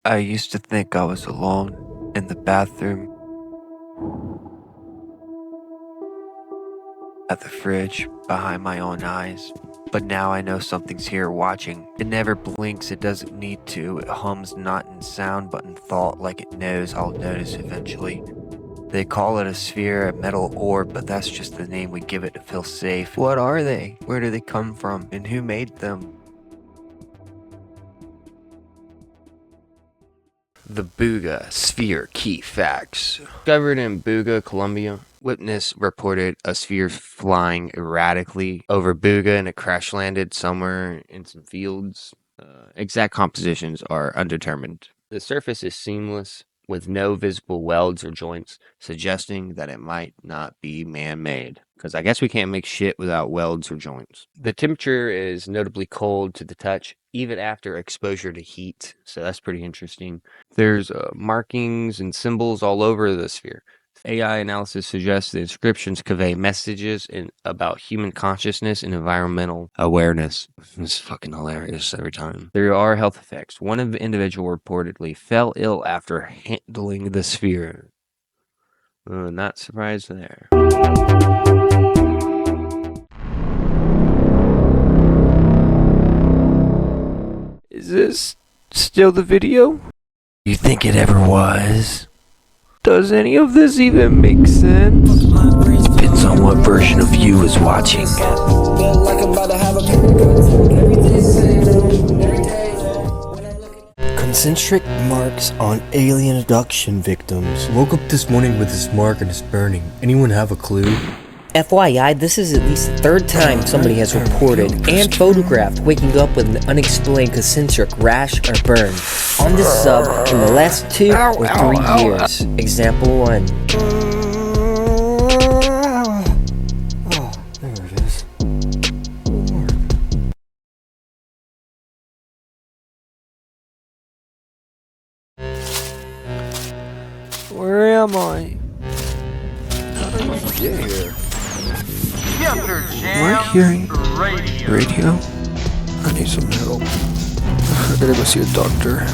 I used to think I was alone in the bathroom, at the fridge, behind my own eyes. But now I know something's here watching. It never blinks, it doesn't need to. It hums not in sound but in thought, like it knows I'll notice eventually. They call it a sphere, a metal orb, but that's just the name we give it to feel safe. What are they? Where do they come from? And who made them? The Buga Sphere key facts. Discovered in Buga, Colombia. Witness reported a sphere flying erratically over Buga and it crash landed somewhere in some fields. Exact compositions are undetermined. The surface is seamless with no visible welds or joints, suggesting that it might not be man-made. Because I guess we can't make shit without welds or joints. The temperature is notably cold to the touch, even after exposure to heat. So that's pretty interesting. There's markings and symbols all over the sphere. AI analysis suggests the inscriptions convey messages about human consciousness and environmental awareness. It's fucking hilarious every time. There are health effects. One individual reportedly fell ill after handling the sphere. Not surprised there. Is this still the video? You think it ever was? Does any of this even make sense? Depends on what version of you is watching. Concentric marks on alien abduction victims. Woke up this morning with this mark and it's burning. Anyone have a clue? FYI, this is at least the third time somebody has reported and photographed waking up with an unexplained concentric rash or burn on this sub in the last 2 or 3 years. Example 1. Oh, there it is. Where am I? How did I get here? We're hearing radio? I need some help. I gotta go see a doctor.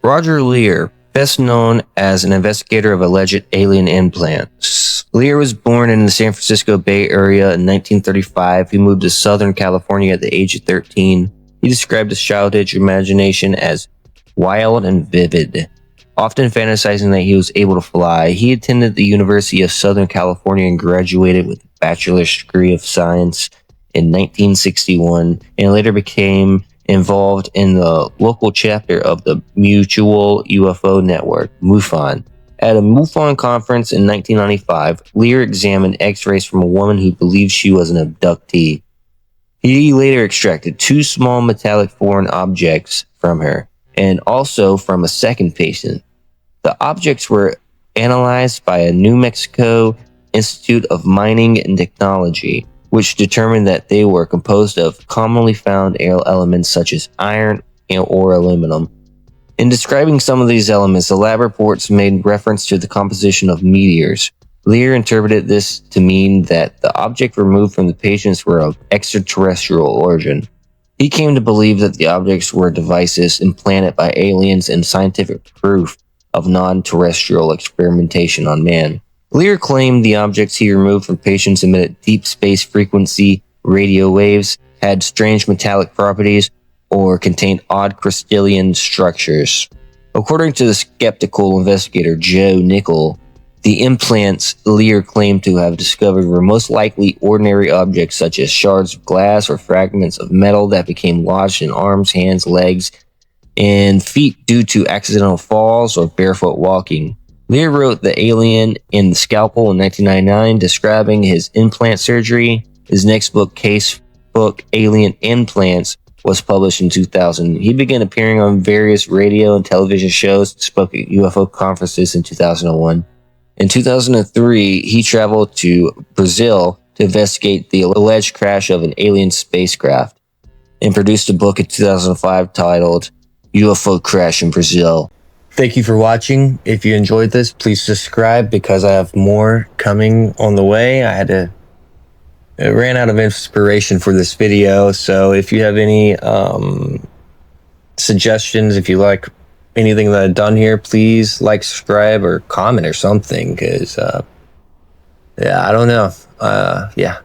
Roger Leir, best known as an investigator of alleged alien implants. Leir was born in the San Francisco Bay Area in 1935. He moved to Southern California at the age of 13. He described his childhood imagination as wild and vivid, often fantasizing that he was able to fly. He attended the University of Southern California and graduated with a bachelor's degree of science in 1961, and later became involved in the local chapter of the Mutual UFO Network, MUFON. At a MUFON conference in 1995, Leir examined x-rays from a woman who believed she was an abductee. He later extracted 2 small metallic foreign objects from her, and also from a second patient. The objects were analyzed by a New Mexico Institute of Mining and Technology, which determined that they were composed of commonly found elements such as iron or aluminum. In describing some of these elements, the lab reports made reference to the composition of meteors. Leir interpreted this to mean that the objects removed from the patients were of extraterrestrial origin. He came to believe that the objects were devices implanted by aliens and scientific proof of non-terrestrial experimentation on man. Leir claimed the objects he removed from patients emitted deep space frequency radio waves, had strange metallic properties, or contained odd crystalline structures. According to the skeptical investigator Joe Nickel, the implants Leir claimed to have discovered were most likely ordinary objects such as shards of glass or fragments of metal that became lodged in arms, hands, legs, and feet due to accidental falls or barefoot walking. Leir wrote The Alien in the Scalpel in 1999, describing his implant surgery. His next book, Case Book Alien Implants, was published in 2000. He began appearing on various radio and television shows, spoke at UFO conferences in 2001. In 2003, he traveled to Brazil to investigate the alleged crash of an alien spacecraft and produced a book in 2005 titled UFO Crash in Brazil. Thank you for watching. If you enjoyed this, please subscribe because I have more coming on the way. I ran out of inspiration for this video, so if you have any suggestions, if you like anything that I've done here, please like, subscribe, or comment or something, because, yeah, I don't know. Yeah.